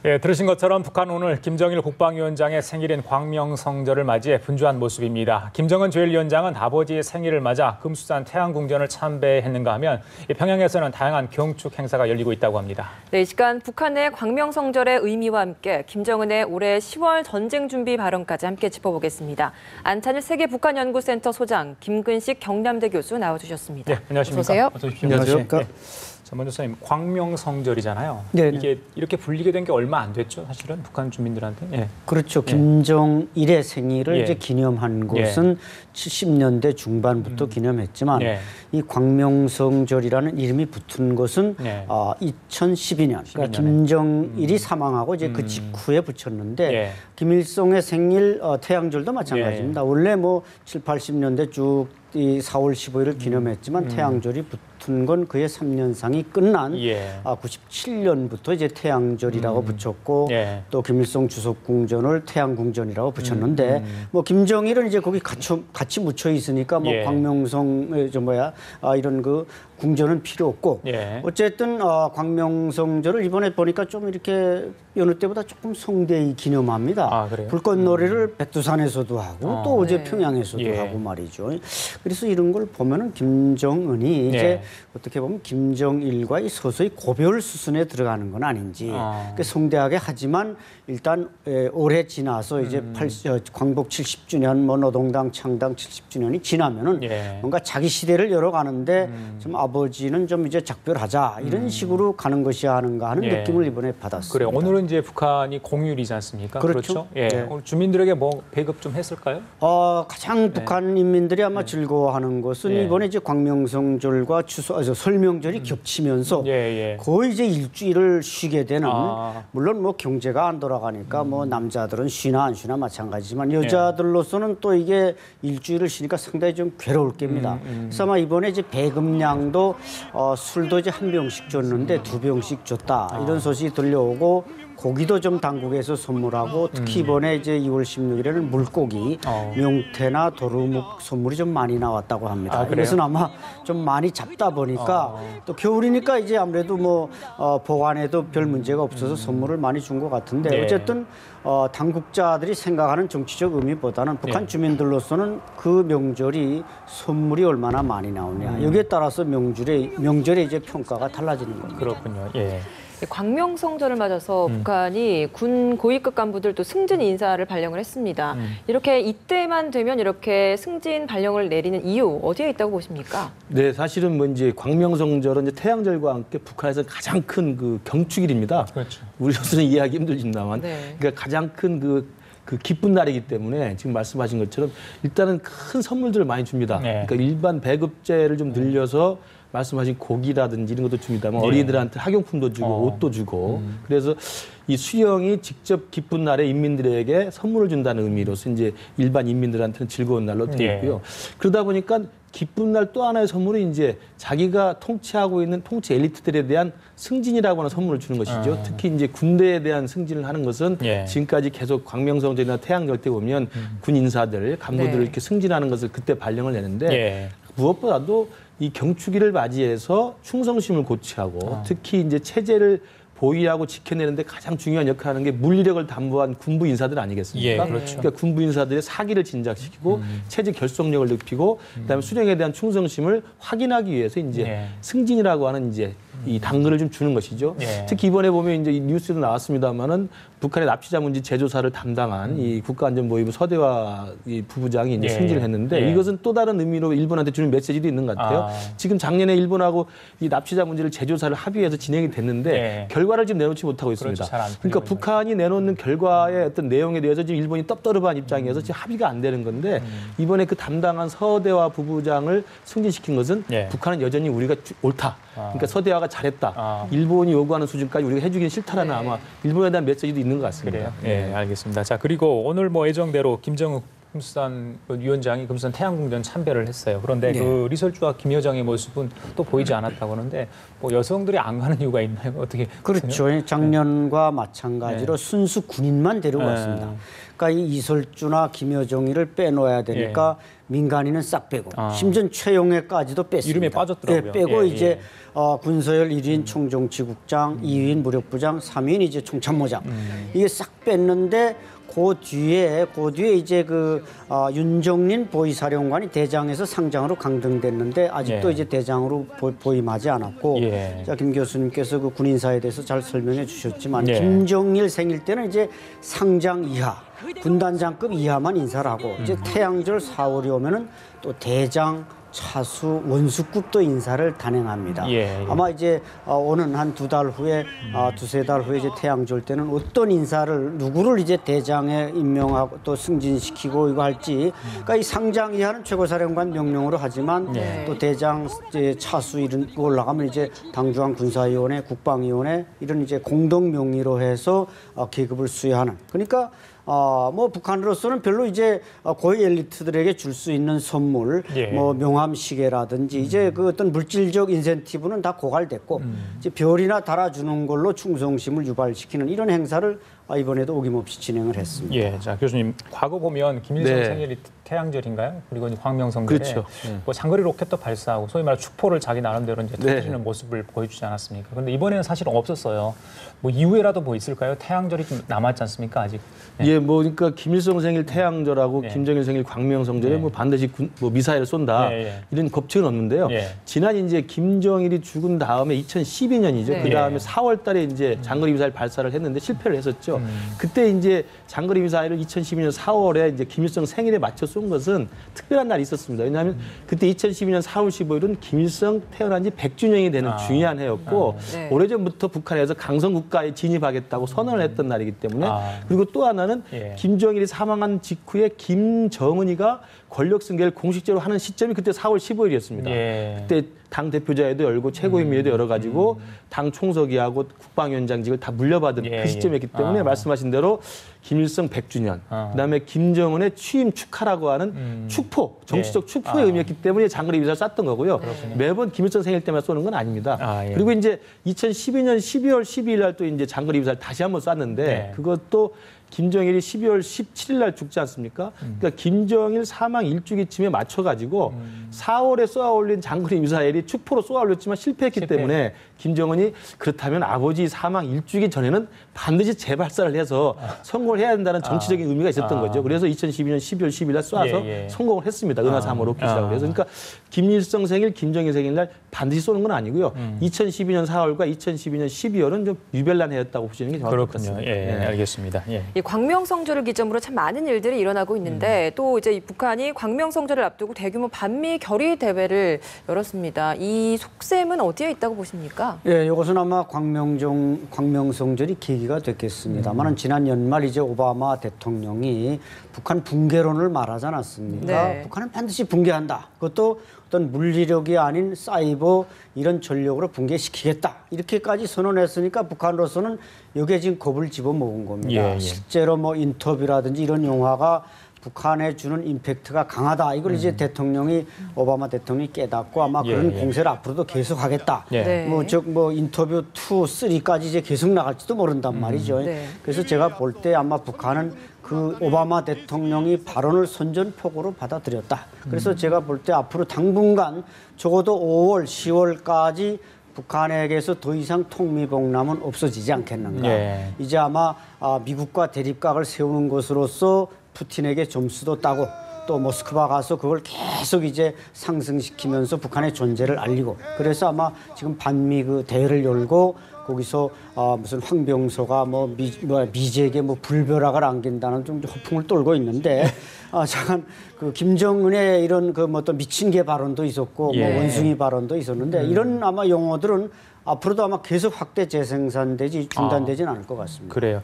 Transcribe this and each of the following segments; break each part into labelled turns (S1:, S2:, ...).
S1: 예, 들으신 것처럼 북한 오늘 김정일 국방위원장의 생일인 광명성절을 맞이해 분주한 모습입니다. 김정은 제1위원장은 아버지의 생일을 맞아 금수산 태양궁전을 참배했는가 하면 평양에서는 다양한 경축 행사가 열리고 있다고 합니다.
S2: 네, 이 시간 북한의 광명성절의 의미와 함께 김정은의 올해 10월 전쟁 준비 발언까지 함께 짚어보겠습니다. 안찬일 세계북한연구센터 소장, 김근식 경남대 교수 나와주셨습니다.
S1: 네, 안녕하십니까?
S2: 어서 오세요.
S1: 어서 오십시오.
S3: 안녕하십니까?
S1: 네. 자, 먼저 선생님, 광명성절이잖아요.
S3: 네.
S1: 이게 이렇게 불리게 된 게 얼마 안 됐죠, 사실은 북한 주민들한테. 예.
S3: 그렇죠. 김정일의 생일을
S1: 예.
S3: 이제 기념한 것은 70년대 중반부터 기념했지만 이 광명성절이라는 이름이 붙은 것은 2012년, 그러니까 김정일이 사망하고 이제 그 직후에 붙였는데 김일성의 생일 태양절도 마찬가지입니다. 원래 뭐 7, 80년대 쭉 이 4월 15일을 기념했지만 태양절이 붙은 건 그의 3년상이 끝난 97년부터 이제 태양절이라고 붙였고 또 김일성 주석궁전을 태양궁전이라고 붙였는데 뭐 김정일은 이제 거기 같이 묻혀 있으니까 뭐 광명성 이런 그 궁전은 필요 없고 어쨌든 광명성절을 이번에 보니까 좀 이렇게 여느 때보다 조금 성대히 기념합니다.
S1: 아, 그래요?
S3: 불꽃놀이를 백두산에서도 하고 또 어제 평양에서도 하고 말이죠. 그래서 이런 걸 보면은 김정은이 이제 어떻게 보면 김정일과의 서서히 고별 수순에 들어가는 건 아닌지 그러니까 성대하게 하지만 일단 올해 지나서 이제 광복 70주년, 뭐 노동당 창당 70주년이 지나면은 뭔가 자기 시대를 열어가는데 좀 아버지는 좀 이제 작별하자 이런 식으로 가는 것이 아닌가 하는 느낌을 이번에 받았습니다.
S1: 그래, 오늘은 이제 북한이 공휴일이지 않습니까?
S3: 그렇죠.
S1: 오늘 주민들에게 뭐 배급 좀 했을까요?
S3: 가장 북한 인민들이 아마 즐거워하는 것은 이번에 이제 광명성절과 설명절이 겹치면서 거의 이제 일주일을 쉬게 되는 물론 뭐 경제가 안 돌아가니까 뭐 남자들은 쉬나 안 쉬나 마찬가지지만 여자들로서는 또 이게 일주일을 쉬니까 상당히 좀 괴로울 겁니다. 그래서 아마 이번에 이제 배급량도 술도 이제 한 병씩 줬는데 두 병씩 줬다 이런 소식이 들려오고 고기도 좀 당국에서 선물하고 특히 이번에 이제 2월 16일에는 물고기, 명태나 도루묵 선물이 좀 많이 나왔다고 합니다. 이것은 아마 좀 많이 잡다 보니까 또 겨울이니까 이제 아무래도 뭐 보관에도 별 문제가 없어서 선물을 많이 준 것 같은데 어쨌든 당국자들이 생각하는 정치적 의미보다는 북한 주민들로서는 그 명절이 선물이 얼마나 많이 나오냐 여기에 따라서 명절의 이제 평가가 달라지는 겁니다.
S1: 그렇군요.
S2: 광명성절을 맞아서 북한이 군 고위급 간부들 또 승진 인사를 발령을 했습니다. 이렇게 이때만 되면 이렇게 승진 발령을 내리는 이유 어디에 있다고 보십니까?
S4: 네, 사실은 뭐 이제 광명성절은 이제 태양절과 함께 북한에서 가장 큰 그 경축일입니다. 그렇죠. 우리로서는 이해하기 힘들지만, 그러니까 가장 큰 그 기쁜 날이기 때문에 지금 말씀하신 것처럼 일단은 큰 선물들을 많이 줍니다. 그러니까 일반 배급제를 좀 늘려서 말씀하신 고기라든지 이런 것도 줍니다만 어린이들한테 학용품도 주고 옷도 주고 그래서 이 수령이 직접 기쁜 날에 인민들에게 선물을 준다는 의미로서 이제 일반 인민들한테는 즐거운 날로 되어 있고요. 그러다 보니까 기쁜 날 또 하나의 선물이 이제 자기가 통치하고 있는 통치 엘리트들에 대한 승진이라고 하는 선물을 주는 것이죠. 특히 이제 군대에 대한 승진을 하는 것은 지금까지 계속 광명성절이나 태양절 때 보면 군 인사들, 간부들을 이렇게 승진하는 것을 그때 발령을 내는데 무엇보다도 이 경축일을 맞이해서 충성심을 고취하고 특히 이제 체제를 보위하고 지켜내는데 가장 중요한 역할을 하는 게 물리력을 담보한 군부 인사들 아니겠습니까? 그러니까 군부 인사들의 사기를 진작시키고 체제 결속력을 높이고 그다음에 수령에 대한 충성심을 확인하기 위해서 이제 승진이라고 하는 이제 이 당근을 좀 주는 것이죠. 특히 이번에 보면 이제 뉴스도 나왔습니다만은 북한의 납치자 문제 재조사를 담당한 이 국가안전보위부 서대화 이 부부장이 이제 승진을 했는데 이것은 또 다른 의미로 일본한테 주는 메시지도 있는 것 같아요. 지금 작년에 일본하고 이 납치자 문제를 재조사를 합의해서 진행이 됐는데 결과를 지금 내놓지 못하고 있습니다. 그러니까 북한이 내놓는 결과의 어떤 내용에 대해서 지금 일본이 떡떠름한 입장이어서 지금 합의가 안 되는 건데 이번에 그 담당한 서대화 부부장을 승진시킨 것은 북한은 여전히 우리가 옳다. 그러니까 서대화가 잘했다. 일본이 요구하는 수준까지 우리가 해주기는 싫다라는 아마 일본에 대한 메시지도 있는 것 같습니다.
S1: 알겠습니다. 자, 그리고 오늘 뭐 예정대로 김정은 금수산 위원장이 금수산 태양궁전 참배를 했어요. 그런데 그 리설주와 김여정의 모습은 또 보이지 않았다고 하는데 뭐 여성들이 안 가는 이유가 있나요? 어떻게?
S3: 그렇죠. 작년과 마찬가지로 순수 군인만 데려왔습니다. 그러니까 이 이설주나 김여정이를 빼놓아야 되니까 민간인은 싹 빼고 심지어 최용해까지도 뺐습니다.
S1: 이름에 빠졌더라고요.
S3: 빼고 이제 군서열 1위인 총정치국장, 2위인 무력부장, 3위인 이제 총참모장 이게 싹 뺐는데 그 뒤에 이제 윤정린 보위사령관이 대장에서 상장으로 강등됐는데 아직도 이제 대장으로 보임하지 않았고 자, 김 교수님께서 그 군인사에 대해서 잘 설명해 주셨지만 김정일 생일 때는 이제 상장 이하, 군단장급 이하만 인사를 하고 이제 태양절 4월이 오면은 또 대장 차수 원수급도 인사를 단행합니다. 아마 이제 오는 한 2달 후에 두세 달 후에 이제 태양절 때는 어떤 인사를 누구를 이제 대장에 임명하고 또 승진시키고 이거 할지 그러니까 이 상장 이하는 최고사령관 명령으로 하지만 또 대장 이제 차수 이런 거 올라가면 이제 당중앙 군사위원회, 국방위원회 이런 이제 공동 명의로 해서 계급을 수여하는 그러니까. 뭐 북한으로서는 별로 이제 고위 엘리트들에게 줄 수 있는 선물, 뭐 명함 시계라든지 이제 그 어떤 물질적 인센티브는 다 고갈됐고 이제 별이나 달아주는 걸로 충성심을 유발시키는 이런 행사를 이번에도 어김없이 진행을 했습니다.
S1: 자 교수님 과거 보면 김일성 생일이 태양절인가요? 그리고 이제 광명성절에
S4: 그렇죠.
S1: 뭐 장거리 로켓도 발사하고 소위 말해 축포를 자기 나름대로 이제 터뜨리는 모습을 보여주지 않았습니까? 그런데 이번에는 사실은 없었어요. 뭐 이후에라도 뭐 있을까요? 태양절이 좀 남았지 않습니까? 아직.
S4: 뭐 그러니까 김일성 생일 태양절하고 김정일 생일 광명성절에 뭐 반드시 뭐 미사일을 쏜다 이런 법칙은 없는데요. 지난 이제 김정일이 죽은 다음에 2012년이죠. 그 다음에 4월달에 이제 장거리 미사일 발사를 했는데 실패를 했었죠. 그때 이제 장거리 미사일을 2012년 4월에 이제 김일성 생일에 맞춰 쏜 것은 특별한 날이 있었습니다. 왜냐하면 그때 2012년 4월 15일은 김일성 태어난 지 100주년이 되는 중요한 해였고 오래전부터 북한에서 강성 국가에 진입하겠다고 선언을 했던 날이기 때문에 그리고 또 하나는 김정일이 사망한 직후에 김정은이가 권력 승계를 공식적으로 하는 시점이 그때 4월 15일이었습니다. 그때 당 대표자회도 열고 최고인민회도 열어가지고 당 총서기하고 국방위원장직을 다 물려받은 그 시점이었기 때문에 말씀하신 대로 김일성 100주년, 그다음에 김정은의 취임 축하라고 하는 축포, 정치적 축포의 의미였기 때문에 장거리 미사를 쐈던 거고요. 매번 김일성 생일 때만 쏘는 건 아닙니다. 그리고 이제 2012년 12월 12일 날 또 이제 장거리 미사를 다시 한번 쐈는데 그것도 김정일이 12월 17일 날 죽지 않습니까? 그러니까 김정일 사망 일주기쯤에 맞춰가지고 4월에 쏘아 올린 장거리 미사일이 축포로 쏘아 올렸지만 실패했기 때문에 김정은이 그렇다면 아버지 사망 일주기 전에는 반드시 재발사를 해서 성공을 해야 된다는 정치적인 의미가 있었던 거죠. 그래서 2012년 12월 10일 날 쏘아서 성공을 했습니다. 은하 3호 로켓이라고 해서. 그러니까 김일성 생일, 김정일 생일 날 반드시 쏘는 건 아니고요. 2012년 4월과 2012년 12월은 좀 유별난 해였다고 보시는 게 정확할 것 같습니다.
S1: 알겠습니다.
S2: 이 광명성절을 기점으로 참 많은 일들이 일어나고 있는데 또 이제 북한이 광명성절을 앞두고 대규모 반미 결의 대회를 열었습니다. 이 속셈은 어디에 있다고 보십니까?
S3: 이것은 아마 광명성절이 계기가 됐겠습니다만 지난 연말 이제 오바마 대통령이 북한 붕괴론을 말하지 않았습니까? 북한은 반드시 붕괴한다. 그것도 어떤 물리력이 아닌 사이버 이런 전력으로 붕괴시키겠다. 이렇게까지 선언했으니까 북한으로서는 여기에 지금 겁을 집어먹은 겁니다. 실제로 뭐 인터뷰라든지 이런 영화가 북한에 주는 임팩트가 강하다. 이걸 이제 오바마 대통령이 깨닫고 아마 그런 공세를 앞으로도 계속하겠다. 뭐 인터뷰 2, 3까지 이제 계속 나갈지도 모른단 말이죠. 그래서 제가 볼 때 아마 북한은 그 오바마 대통령이 발언을 선전포고로 받아들였다. 그래서 제가 볼 때 앞으로 당분간 적어도 5월, 10월까지 북한에게서 더 이상 통미봉남은 없어지지 않겠는가. 이제 아마 미국과 대립각을 세우는 것으로서 푸틴에게 점수도 따고 또 모스크바 가서 그걸 계속 이제 상승시키면서 북한의 존재를 알리고 그래서 아마 지금 반미 그 대회를 열고 거기서 무슨 황병서가 미제에게 불벼락을 안긴다는 좀 허풍을 떨고 있는데 잠깐 그 김정은의 이런 그 뭐 또 미친 개 발언도 있었고 원숭이 발언도 있었는데 이런 아마 용어들은 앞으로도 아마 계속 확대 재생산되지 중단되지는 않을 것 같습니다.
S1: 그래요.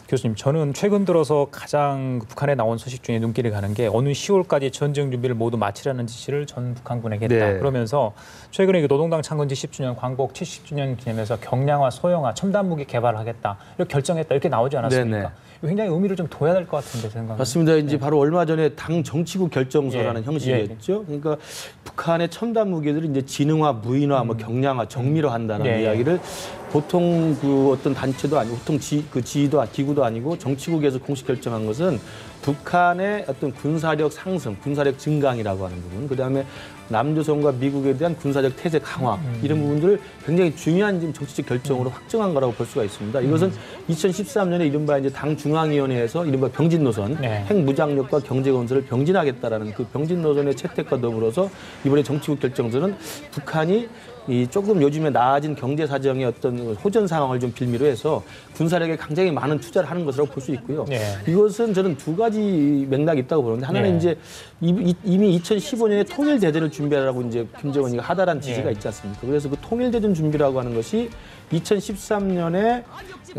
S1: 교수님, 저는 최근 들어서 가장 북한에 나온 소식 중에 눈길이 가는 게 어느 10월까지 전쟁 준비를 모두 마치라는 지시를 전 북한군에게 했다. 그러면서 최근에 노동당 창건지 10주년 광복 70주년 기념해서 경량화 중형화, 소형화, 첨단 무기 개발하겠다 이렇게 결정했다 이렇게 나오지 않았습니까?
S4: 네네.
S1: 굉장히 의미를 좀 둬야 될 것 같은데 생각합니다.
S4: 맞습니다. 이제 바로 얼마 전에 당 정치국 결정서라는 형식이었죠. 그러니까 북한의 첨단 무기들을 이제 지능화, 무인화, 뭐 경량화, 정밀화한다는 이야기를 보통 그 어떤 단체도 아니고 보통 지휘도 기구도 아니고 정치국에서 공식 결정한 것은 북한의 어떤 군사력 상승, 군사력 증강이라고 하는 부분, 그다음에 남조선과 미국에 대한 군사적 태세 강화 이런 부분들을 굉장히 중요한 지금 정치적 결정으로 확정한 거라고 볼 수가 있습니다. 이것은 2013년에 이른바 이제 당 중앙위원회에서 이른바 병진 노선, 핵무장력과 경제 건설을 병진하겠다라는 그 병진 노선의 채택과 더불어서 이번에 정치국 결정서는 북한이 이 조금 요즘에 나아진 경제 사정의 어떤 호전 상황을 좀 빌미로 해서 군사력에 굉장히 많은 투자를 하는 것이라고 볼 수 있고요. 이것은 저는 두 가지 맥락이 있다고 보는데 하나는 이제 이미 2015년에 통일 대전을 준비하라고 이제 김정은이가 하다란 지시가 있지 않습니까? 그래서 그 통일 대전 준비라고 하는 것이 2013년에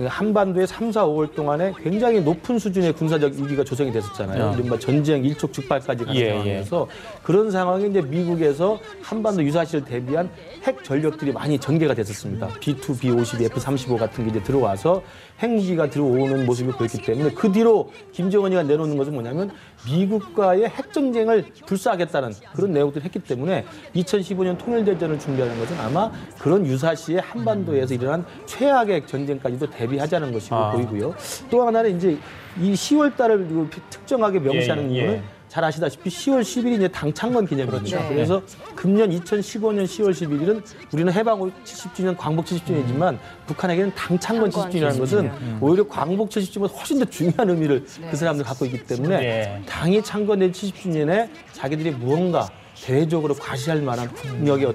S4: 한반도에 3, 4, 5월 동안에 굉장히 높은 수준의 군사적 위기가 조성이 됐었잖아요. 이른바 전쟁 일촉즉발까지 가는 상황에서 그런 상황에 이제 미국에서 한반도 유사시를 대비한 핵 전력들이 많이 전개가 됐었습니다. B2, B52, F-35 같은 게 이제 들어와서 핵무기가 들어오는 모습이 보였기 때문에 그 뒤로 김정은이가 내놓는 것은 뭐냐면 미국과의 핵전쟁을 불사하겠다는 그런 내용들을 했기 때문에 2015년 통일대전을 준비하는 것은 아마 그런 유사시에 한반도에서 일어난 최악의 전쟁까지도 대비하자는 것이고 보이고요. 또 하나는 이제 이 10월 달을 특정하게 명시하는 이유는 잘 아시다시피 10월 10일이 이제 당창건 기념일입니다. 그래서 금년 2015년 10월 11일은 우리는 해방 70주년, 광복 70주년이지만 북한에게는 당창건 70주년이라는 것은 오히려 광복 70주년보다 훨씬 더 중요한 의미를 그 사람들 갖고 있기 때문에 당이 창건된 70주년에 자기들이 무언가 대외적으로 과시할 만한 국력의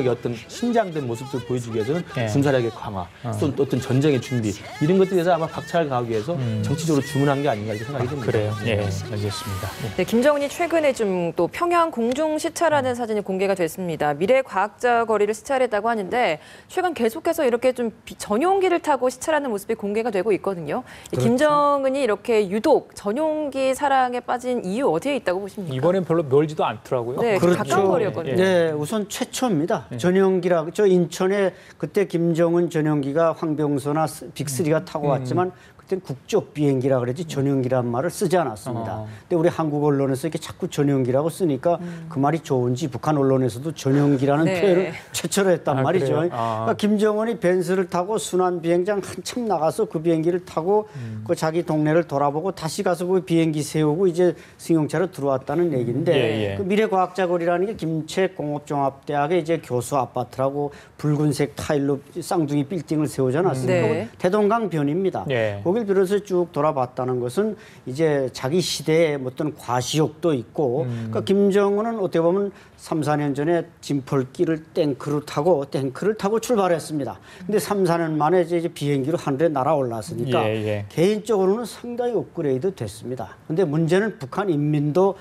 S4: 어떤 신장된 모습을 보여주기 위해서는 군사력의 강화, 또 어떤 전쟁의 준비 이런 것들에서 아마 박차를 가하기 위해서 정치적으로 주문한 게 아닌가 이렇게 생각이 듭니다.
S1: 그래요. 알겠습니다.
S2: 네, 김정은이 최근에 좀 또 평양 공중 시찰하는 사진이 공개가 됐습니다. 미래 과학자 거리를 시찰했다고 하는데 최근 계속해서 이렇게 좀 전용기를 타고 시찰하는 모습이 공개가 되고 있거든요. 그렇죠. 김정은이 이렇게 유독 전용기 사랑에 빠진 이유 어디에 있다고 보십니까?
S1: 이번엔 별로 멀지도 않더라고요.
S2: 네, 가까운 거리였거든요.
S3: 네, 우선 최초입니다. 전용기라 저 인천에 그때 김정은 전용기가 황병서나 빅3가 타고 왔지만 그때 국적 비행기라 그랬지 전용기란 말을 쓰지 않았습니다. 근데 우리 한국 언론에서 이렇게 자꾸 전용기라고 쓰니까 그 말이 좋은지 북한 언론에서도 전용기라는 표현을 최초로 했단 말이죠. 그러니까 김정은이 벤츠를 타고 순환 비행장 한참 나가서 그 비행기를 타고 그 자기 동네를 돌아보고 다시 가서 그 비행기 세우고 이제 승용차로 들어왔다는 얘기인데 그 미래과학자거리라는 게 김책공업종합대학의 이제 교수 아파트라고 붉은색 타일로 쌍둥이 빌딩을 세우지 않았습니까? 대동강변입니다. 거길 들어서 쭉 돌아봤다는 것은 이제 자기 시대에 어떤 과시욕도 있고 그러니까 김정은은 어떻게 보면 3, 4년 전에 짐펄기를 탱크를 타고 출발했습니다. 근데 3, 4년 만에 이제 비행기로 하늘에 날아올랐으니까 개인적으로는 상당히 업그레이드 됐습니다. 근데 문제는 북한 인민도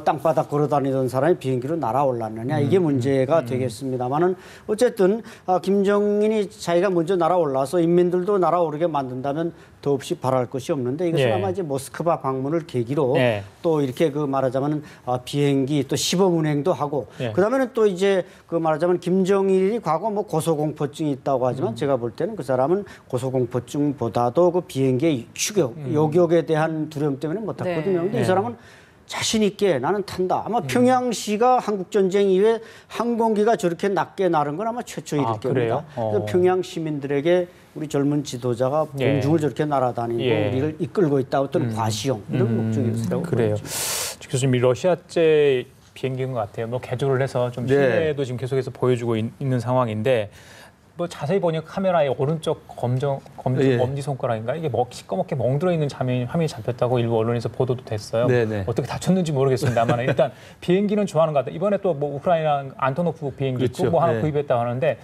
S3: 땅바닥 걸어다니던 사람이 비행기로 날아올랐느냐 이게 문제가 되겠습니다만은 어쨌든 김정은이 자기가 먼저 날아올라서 인민들도 날아오르게 만든다면 더없이 바랄 것이 없는데 이것은 아마 이제 모스크바 방문을 계기로 또 이렇게 그 말하자면 비행기 또 시범운행도 하고 그다음에는 또 이제 그 말하자면 김정일이 과거 뭐 고소공포증이 있다고 하지만 제가 볼 때는 그 사람은 고소공포증보다도 그 비행기의 추격, 요격에 대한 두려움 때문에 못 탔거든요. 근데 이 사람은 자신 있게 나는 탄다. 아마 평양시가 한국전쟁 이후에 항공기가 저렇게 낮게 나른 건 아마 최초일 겁니다. 그래서 평양 시민들에게 우리 젊은 지도자가 공중을 저렇게 날아다니고 우리를 이끌고 있다. 어떤 과시용 이런 목적이었어요.
S1: 그래요. 교수님, 러시아제 비행기인 것 같아요. 뭐 개조를 해서 좀 실내도 지금 계속해서 보여주고 있는 상황인데 뭐 자세히 보니 카메라의 오른쪽 엄지 손가락인가 이게 시꺼멓게 멍들어 있는 화면이 잡혔다고 일부 언론에서 보도도 됐어요. 어떻게 다쳤는지 모르겠습니다만 일단 비행기는 좋아하는 것 같아요. 이번에 또 뭐 우크라이나 안토노프 비행기 있고 뭐 하나 구입했다고 하는데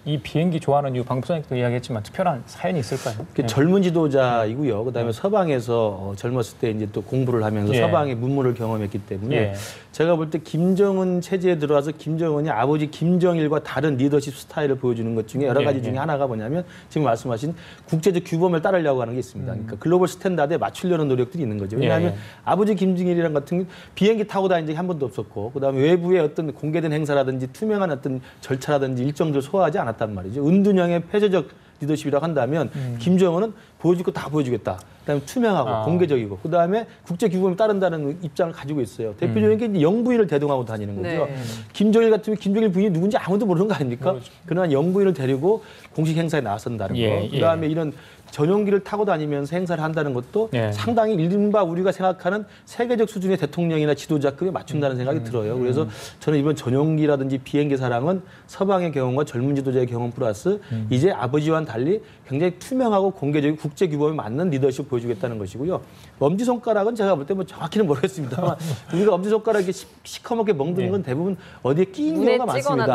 S1: 이 비행기 좋아하는 이유 방금 소장님도 이야기했지만 특별한 사연이 있을까요?
S4: 젊은 지도자이고요. 그다음에 서방에서 젊었을 때 이제 또 공부를 하면서 서방의 문물을 경험했기 때문에 제가 볼 때 김정은 체제에 들어와서 김정은이 아버지 김정일과 다른 리더십 스타일을 보여주는 것 중에 여러 가지 중에 하나가 뭐냐면 지금 말씀하신 국제적 규범을 따르려고 하는 게 있습니다. 그러니까 글로벌 스탠다드에 맞추려는 노력들이 있는 거죠. 왜냐하면 아버지 김정일이랑 같은 비행기 타고 다닌 적이 한 번도 없었고 그다음에 외부의 어떤 공개된 행사라든지 투명한 어떤 절차라든지 일정들을 소화하지 않았단 말이죠. 은둔형의 폐쇄적 리더십이라고 한다면 김정은은 보여줄 거 다 보여주겠다. 그다음에 투명하고 공개적이고 그다음에 국제 규범에 따른다는 입장을 가지고 있어요. 대표적인 게 이제 영부인을 대동하고 다니는 거죠.
S2: 네.
S4: 김정일 같으면 김정일 부인이 누군지 아무도 모르는 거 아닙니까? 그렇죠. 그러나 영부인을 데리고 공식 행사에 나선다는 거. 그다음에 이런 전용기를 타고 다니면서 행사를 한다는 것도 상당히 이른바 우리가 생각하는 세계적 수준의 대통령이나 지도자급에 맞춘다는 생각이 들어요. 그래서 저는 이번 전용기라든지 비행기 사랑은 서방의 경험과 젊은 지도자의 경험 플러스 이제 아버지와는 달리 굉장히 투명하고 공개적인 국제 규범에 맞는 리더십 보여주겠다는 것이고요. 엄지손가락은 제가 볼 때 뭐 정확히는 모르겠습니다만 우리가 엄지손가락에 시커멓게 멍드는 건 대부분 어디에 끼인 경우가 많습니다.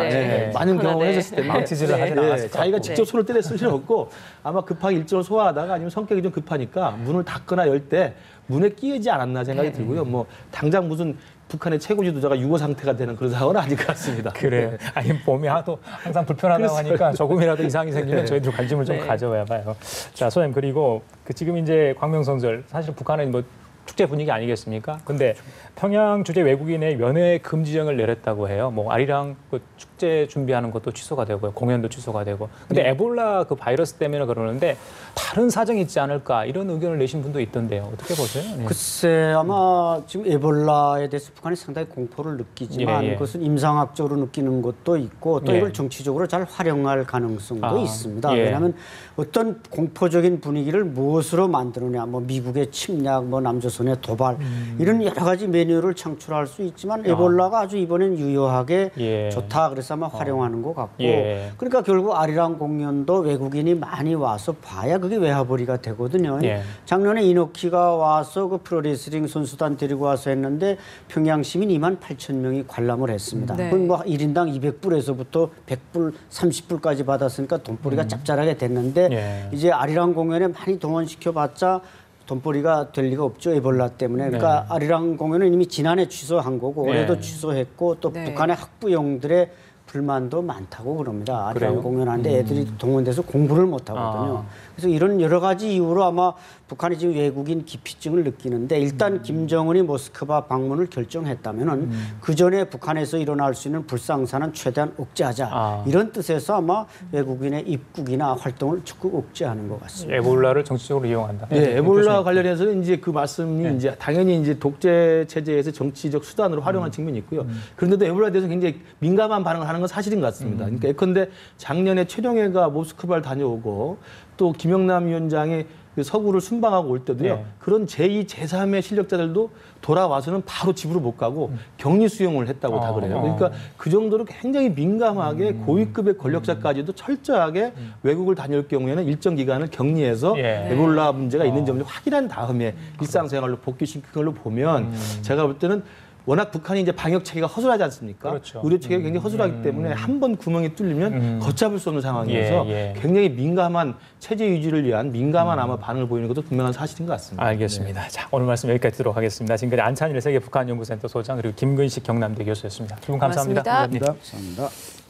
S4: 많은 경험을 했었을 때
S1: 망치질을 하지 않았을
S4: 자기가 직접 손을 때렸을 일은 없고 아마 급하게 일정을 소화하다가 아니면 성격이 좀 급하니까 문을 닫거나 열 때 문에 끼이지 않았나 생각이 들고요. 뭐 당장 무슨 북한의 최고 지도자가 유고 상태가 되는 그런 상황은 아닐 것 같습니다.
S1: 그래요. 아니 몸이 하도 항상 불편하다고 하니까 조금이라도 이상이 생기면 저희들 관심을 좀 가져봐야 봐요. 자, 소장님 그리고 지금 이제 광명성절 사실 북한은 뭐 축제 분위기 아니겠습니까? 근데 평양 주재 외국인의 면회 금지령을 내렸다고 해요. 뭐 아리랑 그 축제 준비하는 것도 취소가 되고요. 공연도 취소가 되고. 근데 에볼라 그 바이러스 때문에 그러는데 다른 사정이 있지 않을까 이런 의견을 내신 분도 있던데요. 어떻게 보세요? 네.
S3: 글쎄 아마 지금 에볼라에 대해서 북한이 상당히 공포를 느끼지만 그것은 임상학적으로 느끼는 것도 있고 또 이걸 정치적으로 잘 활용할 가능성도 있습니다. 왜냐하면 어떤 공포적인 분위기를 무엇으로 만드느냐, 뭐 미국의 침략, 뭐 남조선의 도발 이런 여러 가지 메뉴를 창출할 수 있지만 에볼라가 아주 이번엔 유효하게 좋다. 그래서 아마 활용하는 것 같고 그러니까 결국 아리랑 공연도 외국인이 많이 와서 봐야 그게 외화벌이가 되거든요. 작년에 이노키가 와서 그 프로레슬링 선수단 데리고 와서 했는데 평양 시민 28,000명이 관람을 했습니다. 그럼 뭐 1인당 200불에서부터 100불, 30불까지 받았으니까 돈벌이가 짭짤하게 됐는데 이제 아리랑 공연에 많이 동원시켜봤자 돈벌이가 될 리가 없죠. 에볼라 때문에. 그러니까 아리랑 공연은 이미 지난해 취소한 거고 올해도 취소했고 또 북한의 학부형들의 불만도 많다고 그럽니다. 아리랑 공연하는데 애들이 동원돼서 공부를 못 하거든요. 그래서 이런 여러 가지 이유로 아마 북한이 지금 외국인 기피증을 느끼는데 일단 김정은이 모스크바 방문을 결정했다면은 그 전에 북한에서 일어날 수 있는 불상사는 최대한 억제하자 이런 뜻에서 아마 외국인의 입국이나 활동을 적극 억제하는 것 같습니다.
S1: 에볼라를 정치적으로 이용한다.
S4: 네, 에볼라 관련해서는 이제 그 말씀이 이제 당연히 이제 독재 체제에서 정치적 수단으로 활용한 측면이 있고요. 그런데도 에볼라에 대해서 굉장히 민감한 반응을 하는 건 사실인 것 같습니다. 그러니까 예컨대 작년에 최룡해가 모스크바를 다녀오고 또 김영남 위원장이 그 서구를 순방하고 올 때도요. 그런 제2, 제3의 실력자들도 돌아와서는 바로 집으로 못 가고 격리 수용을 했다고 다 그래요. 그러니까 그 정도로 굉장히 민감하게 고위급의 권력자까지도 철저하게 외국을 다녀올 경우에는 일정 기간을 격리해서 에볼라 문제가 있는 점을 확인한 다음에 일상생활로 복귀시킨 걸로 보면 제가 볼 때는 워낙 북한이 이제 방역 체계가 허술하지 않습니까? 그렇죠. 의료 체계가 굉장히 허술하기 때문에 한 번 구멍이 뚫리면 걷잡을 수 없는 상황이어서 굉장히 민감한 체제 유지를 위한 민감한 아마 반응을 보이는 것도 분명한 사실인 것 같습니다.
S1: 알겠습니다. 자, 오늘 말씀 여기까지 듣도록 하겠습니다. 지금까지 안찬일 세계 북한연구센터 소장 그리고 김근식 경남대 교수였습니다. 두 분 감사합니다.
S2: 고맙습니다.
S3: 감사합니다.